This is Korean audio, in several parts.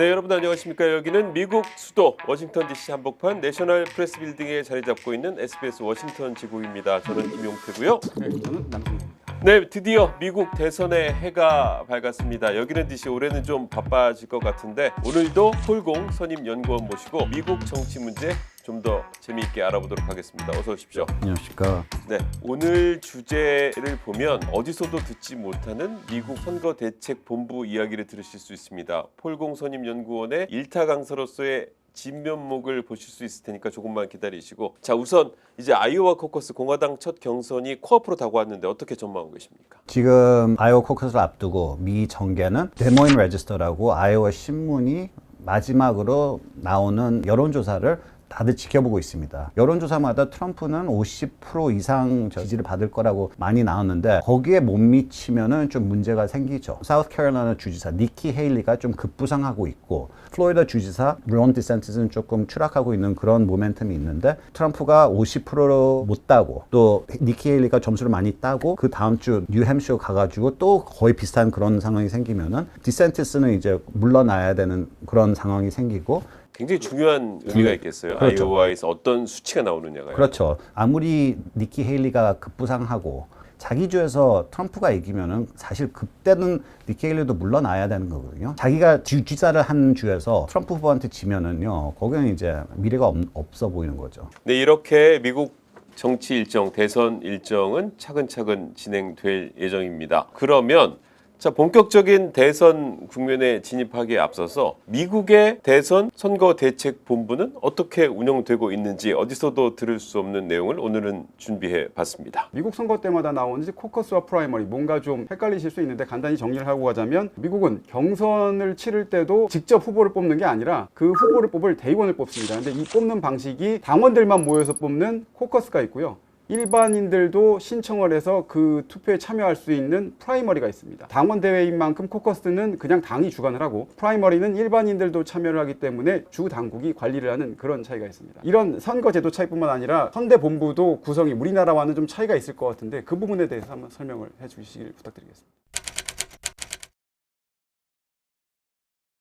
네, 여러분 안녕하십니까. 여기는 미국 수도 워싱턴 DC 한복판 내셔널 프레스 빌딩에 자리 잡고 있는 SBS 워싱턴 지구입니다. 저는 김용태고요. 네, 저는 남승입니다. 네, 드디어 미국 대선의 해가 밝았습니다. 여기는 DC 올해는 좀 바빠질 것 같은데 오늘도 폴공 선임 연구원 모시고 미국 정치 문제 좀 더 재미있게 알아보도록 하겠습니다. 어서 오십시오. 안녕하십니까. 네, 오늘 주제를 보면 어디서도 듣지 못하는 미국 선거 대책 본부 이야기를 들으실 수 있습니다. 폴공 선임 연구원의 일타 강사로서의 진면목을 보실 수 있을 테니까 조금만 기다리시고, 자, 우선 이제 아이오와 코커스 공화당 첫 경선이 코앞으로 다가왔는데 어떻게 전망하고 계십니까? 지금 아이오와 코커스를 앞두고 미 정계는 데모인 레지스터라고 아이오와 신문이 마지막으로 나오는 여론조사를 다들 지켜보고 있습니다. 여론조사마다 트럼프는 50% 이상 지지를 받을 거라고 많이 나왔는데 거기에 못 미치면은 좀 문제가 생기죠. 사우스캐롤라이나 주지사 니키 헤일리가 좀 급부상하고 있고, 플로리다 주지사 론 디센티스는 조금 추락하고 있는 그런 모멘텀이 있는데, 트럼프가 50%로 못 따고 또 니키 헤일리가 점수를 많이 따고 그 다음 주 뉴햄쇼 가가지고 또 거의 비슷한 그런 상황이 생기면은 디센티스는 이제 물러나야 되는 그런 상황이 생기고, 굉장히 중요한 의미가 있겠어요. 그렇죠. 아이오와에서 어떤 수치가 나오느냐가요. 그렇죠. 아무리 니키 헤일리가 급부상하고 자기 주에서 트럼프가 이기면은 사실 그때는 니키 헤일리도 물러나야 되는 거거든요. 자기가 주지사를 한 주에서 트럼프 후보한테 지면은요, 거기는 이제 미래가 없어 보이는 거죠. 네, 이렇게 미국 정치 일정, 대선 일정은 차근차근 진행될 예정입니다. 그러면 자, 본격적인 대선 국면에 진입하기에 앞서서 미국의 대선 선거 대책 본부는 어떻게 운영되고 있는지 어디서도 들을 수 없는 내용을 오늘은 준비해 봤습니다. 미국 선거 때마다 나오는 코커스와 프라이머리, 뭔가 좀 헷갈리실 수 있는데 간단히 정리를 하고 가자면, 미국은 경선을 치를 때도 직접 후보를 뽑는 게 아니라 그 후보를 뽑을 대의원을 뽑습니다. 근데 이 뽑는 방식이 당원들만 모여서 뽑는 코커스가 있고요, 일반인들도 신청을 해서 그 투표에 참여할 수 있는 프라이머리가 있습니다. 당원 대회인 만큼 코커스는 그냥 당이 주관을 하고, 프라이머리는 일반인들도 참여를 하기 때문에 주 당국이 관리를 하는 그런 차이가 있습니다. 이런 선거 제도 차이뿐만 아니라 선대 본부도 구성이 우리나라와는 좀 차이가 있을 것 같은데, 그 부분에 대해서 한번 설명을 해주시길 부탁드리겠습니다.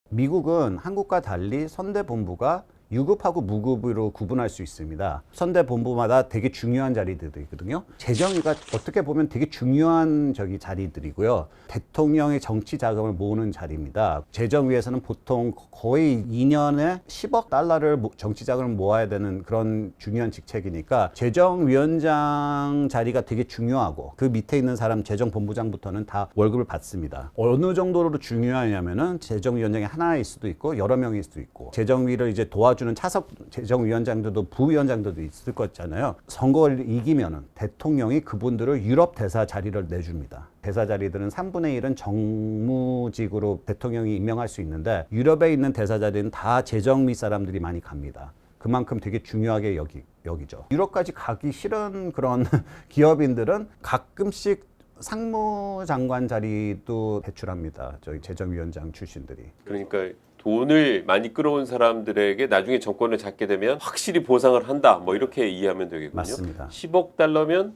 미국은 한국과 달리 선대 본부가 유급하고 무급으로 구분할 수 있습니다. 선대 본부마다 되게 중요한 자리들이 있거든요. 재정위가 어떻게 보면 되게 중요한 자리들이고요. 대통령의 정치 자금을 모으는 자리입니다. 재정위에서는 보통 거의 2년에 10억 달러를 정치 자금을 모아야 되는 그런 중요한 직책이니까 재정위원장 자리가 되게 중요하고, 그 밑에 있는 사람 재정본부장부터는 다 월급을 받습니다. 어느 정도로 중요하냐면은 재정위원장이 하나일 수도 있고 여러 명일 수도 있고, 재정위를 이제 도와주는 차석 재정위원장들도 부위원장들도 있을 거잖아요. 선거를 이기면은 대통령이 그분들을 유럽 대사 자리를 내줍니다. 대사 자리들은 3분의 1은 정무직으로 대통령이 임명할 수 있는데, 유럽에 있는 대사 자리는 다 재정위 사람들이 많이 갑니다. 그만큼 되게 중요하게 여기죠. 유럽까지 가기 싫은 그런 기업인들은 가끔씩 상무장관 자리도 배출합니다. 저희 재정위원장 출신들이. 그러니까 돈을 많이 끌어온 사람들에게 나중에 정권을 잡게 되면 확실히 보상을 한다, 뭐 이렇게 이해하면 되겠군요. 맞습니다. 10억 달러면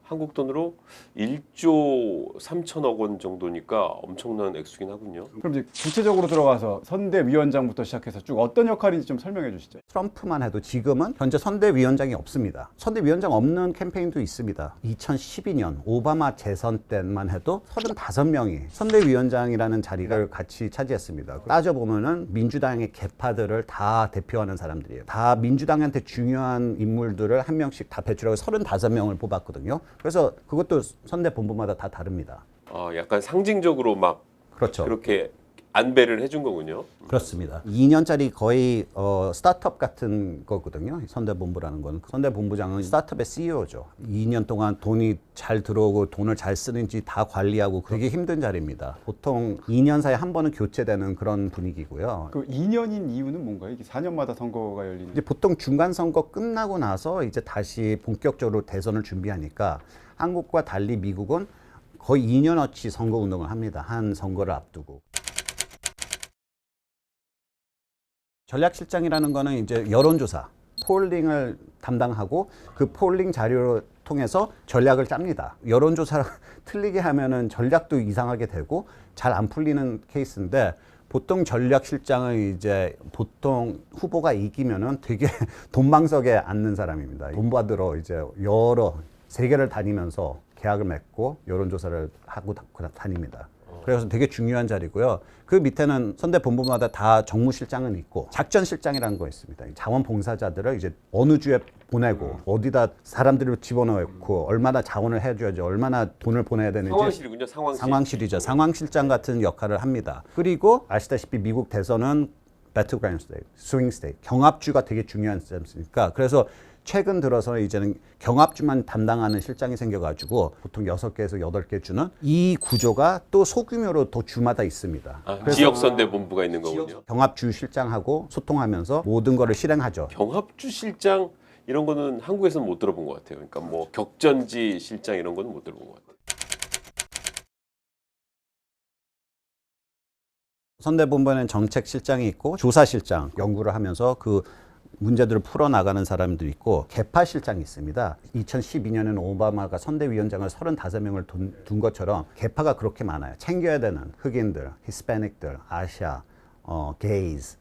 한국 돈으로 1조 3천억 원 정도니까 엄청난 액수긴 하군요. 그럼 이제 구체적으로 들어가서 선대위원장부터 시작해서 쭉 어떤 역할인지 좀 설명해 주시죠. 트럼프만 해도 지금은 현재 선대위원장이 없습니다. 선대위원장 없는 캠페인도 있습니다. 2012년 오바마 재선 때만 해도 35명이 선대위원장이라는 자리를 같이 차지했습니다. 따져보면은 민주당의 계파들을 다 대표하는 사람들이에요. 다 민주당한테 중요한 인물들을 한 명씩 다 배출하고 35명을 뽑았거든요. 그래서 그것도 선대 본부마다 다 다릅니다. 약간 상징적으로 막 그렇죠. 그렇게 안배를 해준 거군요. 그렇습니다. 2년짜리 거의 스타트업 같은 거거든요. 선대본부라는 건. 선대본부장은 스타트업의 CEO죠. 2년 동안 돈이 잘 들어오고 돈을 잘 쓰는지 다 관리하고 되게 힘든 자리입니다. 보통 2년 사이에 한 번은 교체되는 그런 분위기고요. 그 2년인 이유는 뭔가요? 이게 4년마다 선거가 열리는. 이제 보통 중간 선거 끝나고 나서 이제 다시 본격적으로 대선을 준비하니까, 한국과 달리 미국은 거의 2년어치 선거 운동을 합니다. 한 선거를 앞두고. 전략실장이라는 거는 이제 여론조사, 폴링을 담당하고 그 폴링 자료를 통해서 전략을 짭니다. 여론조사 틀리게 하면은 전략도 이상하게 되고 잘 안 풀리는 케이스인데, 보통 전략실장은 이제 보통 후보가 이기면은 되게 돈방석에 앉는 사람입니다. 돈 받으러 이제 여러 세계를 다니면서 계약을 맺고 여론조사를 하고 다닙니다. 그래서 되게 중요한 자리고요. 그 밑에는 선대 본부마다 다 정무실장은 있고 작전실장이라는 거 있습니다. 자원봉사자들을 이제 어느 주에 보내고 어디다 사람들을 집어넣고 얼마나 자원을 해줘야지 얼마나 돈을 보내야 되는지 상황실이군요. 상황실. 상황실이죠. 상황실장 같은 역할을 합니다. 그리고 아시다시피 미국 대선은 배틀그라운드 스테이트, 스윙 스테이트, 경합주가 되게 중요한 시스템이니까 그래서 최근 들어서 이제는 경합주만 담당하는 실장이 생겨가지고 보통 6개에서 8개 주는 이 구조가 또 소규모로 또 주마다 있습니다. 지역선대 본부가 있는 거군요. 경합주 실장하고 소통하면서 모든 거를 실행하죠. 경합주 실장 이런 거는 한국에서는 못 들어본 것 같아요. 그러니까 뭐 격전지 실장 이런 거는 못 들어본 것 같아요. 선대본부에는 정책실장이 있고 조사실장 연구를 하면서 그 문제들을 풀어나가는 사람들이 있고 개파실장이 있습니다. 2012년에는 오바마가 선대위원장을 35명을 둔 것처럼 개파가 그렇게 많아요. 챙겨야 되는 흑인들, 히스패닉들, 아시아, 게이즈,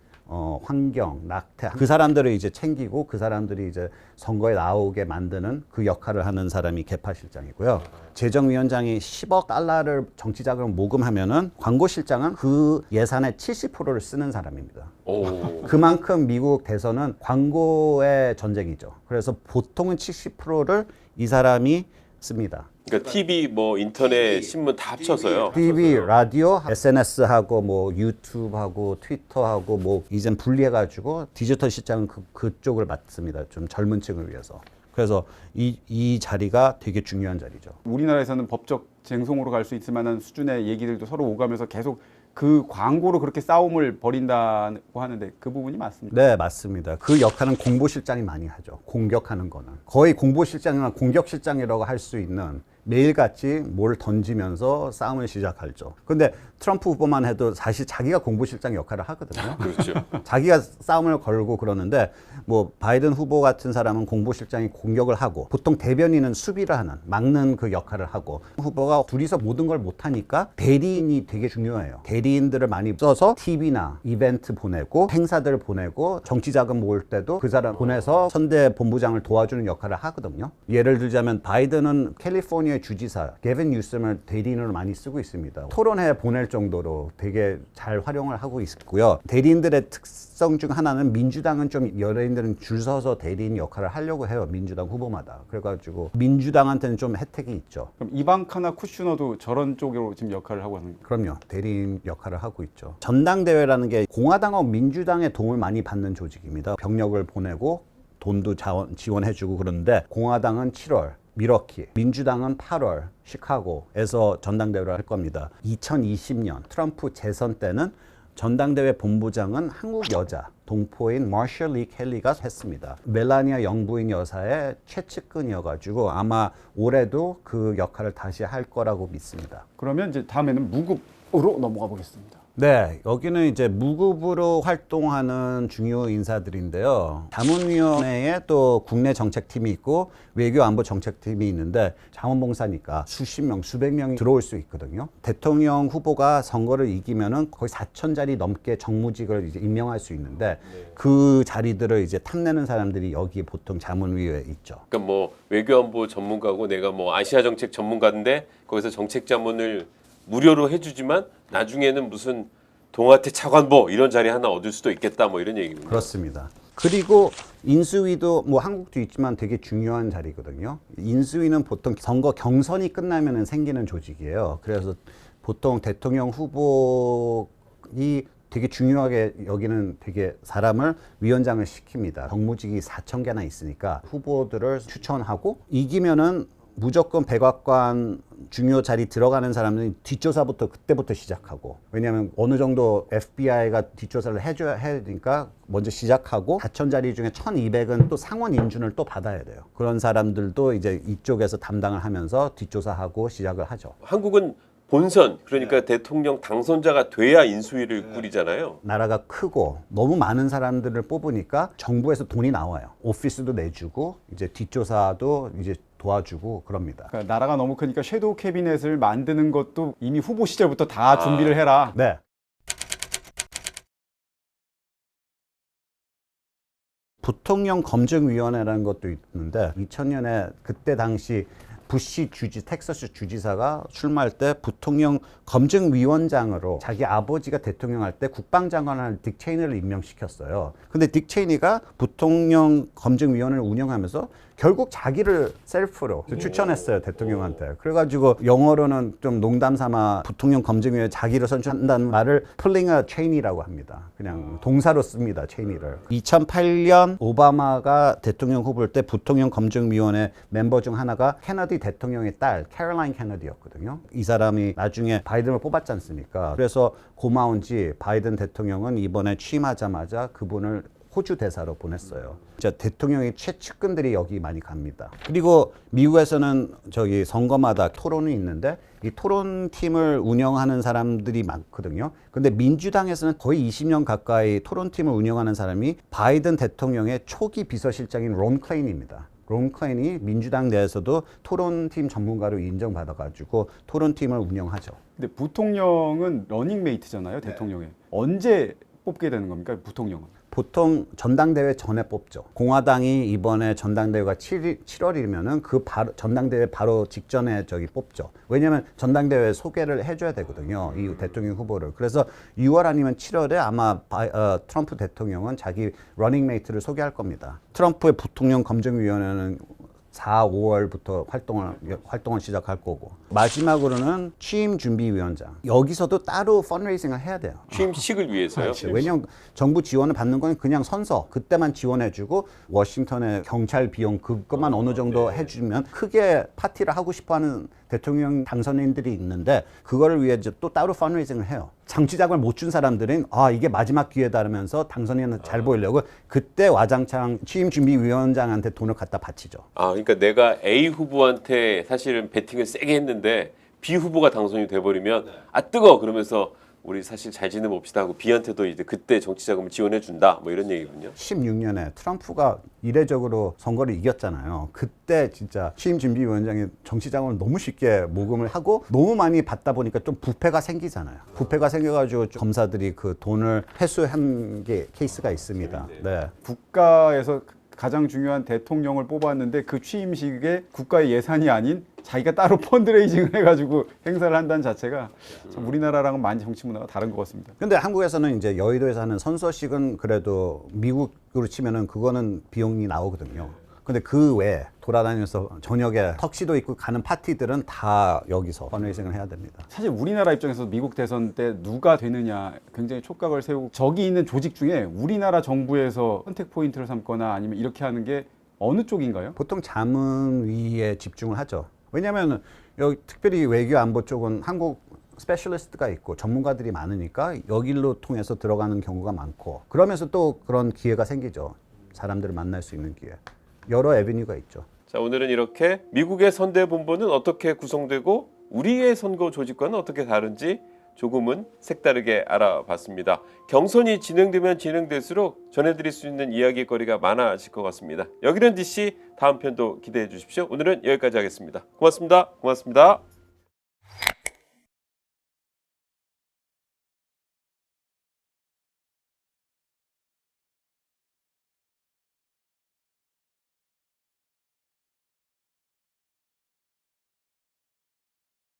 환경, 낙태 그 사람들을 이제 챙기고 그 사람들이 이제 선거에 나오게 만드는 그 역할을 하는 사람이 개파실장이고요. 재정위원장이 10억 달러를 정치자금을 모금하면은 광고실장은 그 예산의 70%를 쓰는 사람입니다. 오. 그만큼 미국 대선은 광고의 전쟁이죠. 그래서 보통은 70%를 이 사람이 씁니다. 그러니까 TV, 뭐 인터넷, 신문 다 합쳐서요. TV, 라디오, SNS하고 뭐 유튜브하고 트위터하고 뭐 이젠 분리해가지고 디지털 실장은 그쪽을 맡습니다. 좀 젊은 층을 위해서. 그래서 이 자리가 되게 중요한 자리죠. 우리나라에서는 법적 쟁송으로 갈 수 있을 만한 수준의 얘기들도 서로 오가면서 계속 그 광고로 그렇게 싸움을 벌인다고 하는데 그 부분이 맞습니까? 네, 맞습니다. 그 역할은 공보실장이 많이 하죠. 공격하는 거는. 거의 공보실장이나 공격실장이라고 할 수 있는 매일같이 뭘 던지면서 싸움을 시작하죠. 근데 트럼프 후보만 해도 사실 자기가 공보실장 역할을 하거든요. 그렇죠. 자기가 싸움을 걸고 그러는데 뭐 바이든 후보 같은 사람은 공보실장이 공격을 하고 보통 대변인은 수비를 하는 막는 그 역할을 하고 후보가 둘이서 모든 걸 못하니까 대리인이 되게 중요해요. 대리인들을 많이 써서 TV나 이벤트 보내고 행사들 보내고 정치자금 모을 때도 그 사람 보내서 선대 본부장을 도와주는 역할을 하거든요. 예를 들자면 바이든은 캘리포니아 주지사 게빈 뉴섬을 대리인으로 많이 쓰고 있습니다. 토론회 보낼 정도로 되게 잘 활용을 하고 있고요. 대리인들의 특성 중 하나는 민주당은 좀 연예인들은 줄 서서 대리인 역할을 하려고 해요. 민주당 후보마다. 그래가지고 민주당한테는 좀 혜택이 있죠. 그럼 이방카나 쿠슈너도 저런 쪽으로 지금 역할을 하고 하는 거예요? 그럼요. 대리인 역할을 하고 있죠. 전당대회라는 게 공화당하고 민주당의 도움을 많이 받는 조직입니다. 병력을 보내고 돈도 지원해주고 그러는데 공화당은 7월 미러키, 민주당은 8월 시카고에서 전당대회를 할 겁니다. 2020년 트럼프 재선 때는 전당대회 본부장은 한국 여자 동포인 마셜 리 켈리가 했습니다. 멜라니아 영부인 여사의 최측근이어가지고 아마 올해도 그 역할을 다시 할 거라고 믿습니다. 그러면 이제 다음에는 무급으로 넘어가 보겠습니다. 네, 여기는 이제 무급으로 활동하는 중요 인사들인데요. 자문위원회에 또 국내 정책팀이 있고 외교안보 정책팀이 있는데 자원봉사니까 수십 명, 수백 명이 들어올 수 있거든요. 대통령 후보가 선거를 이기면은 거의 4,000자리 넘게 정무직을 이제 임명할 수 있는데 그 자리들을 이제 탐내는 사람들이 여기 보통 자문위에 있죠. 그러니까 뭐 외교안보 전문가고 내가 뭐 아시아 정책 전문가인데 거기서 정책 자문을 무료로 해주지만 나중에는 무슨 동아태 차관보 이런 자리 하나 얻을 수도 있겠다 뭐 이런 얘기입니다. 그렇습니다. 그리고 인수위도 뭐 한국도 있지만 되게 중요한 자리거든요. 인수위는 보통 선거 경선이 끝나면 생기는 조직이에요. 그래서 보통 대통령 후보이 되게 중요하게 여기는 되게 사람을 위원장을 시킵니다. 정무직이 4,000개나 있으니까 후보들을 추천하고 이기면은 무조건 백악관 중요 자리 들어가는 사람은 뒷조사부터 그때부터 시작하고 왜냐하면 어느 정도 FBI가 뒷조사를 해야 되니까 먼저 시작하고 4,000자리 중에 1,200은 또 상원 인준을 또 받아야 돼요. 그런 사람들도 이제 이쪽에서 담당을 하면서 뒷조사하고 시작을 하죠. 한국은 본선 그러니까 대통령 당선자가 돼야 인수위를 꾸리잖아요. 나라가 크고 너무 많은 사람들을 뽑으니까 정부에서 돈이 나와요. 오피스도 내주고 이제 뒷조사도 이제 도와주고 그럽니다. 그러니까 나라가 너무 크니까 섀도우 캐비넷을 만드는 것도 이미 후보 시절부터 다 준비를 해라. 네. 부통령 검증위원회라는 것도 있는데 2000년에 그때 당시 부시 텍사스 주지사가 출마할 때 부통령 검증위원장으로 자기 아버지가 대통령 할 때 국방장관을 딕 체이니를 임명시켰어요. 근데 딕 체이니가 부통령 검증위원회를 운영하면서 결국 자기를 셀프로 추천했어요, 대통령한테. 그래가지고 영어로는 좀 농담 삼아 부통령 검증위원회 자기를 선출한다는 말을 pulling a chaine이라고 합니다. 그냥 동사로 씁니다, 체이니를. 2008년 오바마가 대통령 후보일 때 부통령 검증위원회 멤버 중 하나가 케너디 대통령의 딸 캐롤라인 케너디였거든요. 이 사람이 나중에 바이든을 뽑았지 않습니까? 그래서 고마운지 바이든 대통령은 이번에 취임하자마자 그분을 호주 대사로 보냈어요. 대통령의 최측근들이 여기 많이 갑니다. 그리고 미국에서는 저기 선거마다 토론이 있는데 이 토론팀을 운영하는 사람들이 많거든요. 근데 민주당에서는 거의 20년 가까이 토론팀을 운영하는 사람이 바이든 대통령의 초기 비서실장인 론 클레인입니다. 론 클레인이 민주당 내에서도 토론팀 전문가로 인정받아가지고 토론팀을 운영하죠. 근데 부통령은 러닝메이트잖아요, 대통령의. 언제 뽑게 되는 겁니까, 부통령은? 보통 전당대회 전에 뽑죠. 공화당이 이번에 전당대회가 7월이면은 그 바로 전당대회 바로 직전에 저기 뽑죠. 왜냐하면 전당대회 소개를 해줘야 되거든요. 이 대통령 후보를. 그래서 6월 아니면 7월에 아마 트럼프 대통령은 자기 러닝메이트를 소개할 겁니다. 트럼프의 부통령 검증위원회는 4, 5월부터 활동을 시작할 거고 마지막으로는 취임준비위원장. 여기서도 따로 펀드레이징을 해야 돼요. 취임식을 위해서요. 왜냐하면 정부 지원을 받는 건 그냥 선서 그때만 지원해주고 워싱턴의 경찰 비용 그것만 어느 정도 해주면 크게 파티를 하고 싶어하는 대통령 당선인들이 있는데 그거를 위해 또 따로 펀드레이징을 해요. 정치자금을 못 준 사람들은 이게 마지막 기회다 하면서 당선인한테 잘 보이려고 그때 와장창 취임준비위원장한테 돈을 갖다 바치죠. 그러니까 내가 A 후보한테 사실은 배팅을 세게 했는데 B 후보가 당선이 돼버리면 뜨거 그러면서 우리 사실 잘 지내봅시다 하고 B한테도 이제 그때 정치자금을 지원해준다 뭐 이런 얘기군요. 16년에 트럼프가 이례적으로 선거를 이겼잖아요. 그때 진짜 취임준비위원장이 정치자금을 너무 쉽게 모금을 하고 너무 많이 받다 보니까 좀 부패가 생기잖아요. 부패가 생겨가지고 검사들이 그 돈을 회수한 게 케이스가 있습니다. 네. 국가에서 가장 중요한 대통령을 뽑았는데 그 취임식에 국가의 예산이 아닌 자기가 따로 펀드레이징을 해가지고 행사를 한다는 자체가 참 우리나라랑은 많이 정치 문화가 다른 것 같습니다. 근데 한국에서는 이제 여의도에서 하는 선서식은 그래도 미국으로 치면은 그거는 비용이 나오거든요. 근데 그 외에 돌아다니면서 저녁에 턱시도 입고 가는 파티들은 다 여기서 펀드레이징을 해야 됩니다. 사실 우리나라 입장에서 미국 대선 때 누가 되느냐 굉장히 촉각을 세우고 저기 있는 조직 중에 우리나라 정부에서 선택 포인트를 삼거나 아니면 이렇게 하는 게 어느 쪽인가요? 보통 자문위에 집중을 하죠. 왜냐하면 여기 특별히 외교 안보 쪽은 한국 스페셜리스트가 있고 전문가들이 많으니까 여기로 통해서 들어가는 경우가 많고 그러면서 또 그런 기회가 생기죠. 사람들을 만날 수 있는 기회. 여러 애비뉴가 있죠. 자, 오늘은 이렇게 미국의 선대본부는 어떻게 구성되고 우리의 선거 조직과는 어떻게 다른지 조금은 색다르게 알아봤습니다. 경선이 진행되면 진행될수록 전해드릴 수 있는 이야기거리가 많아질 것 같습니다. 여기는 DC 다음 편도 기대해 주십시오. 오늘은 여기까지 하겠습니다. 고맙습니다. 고맙습니다.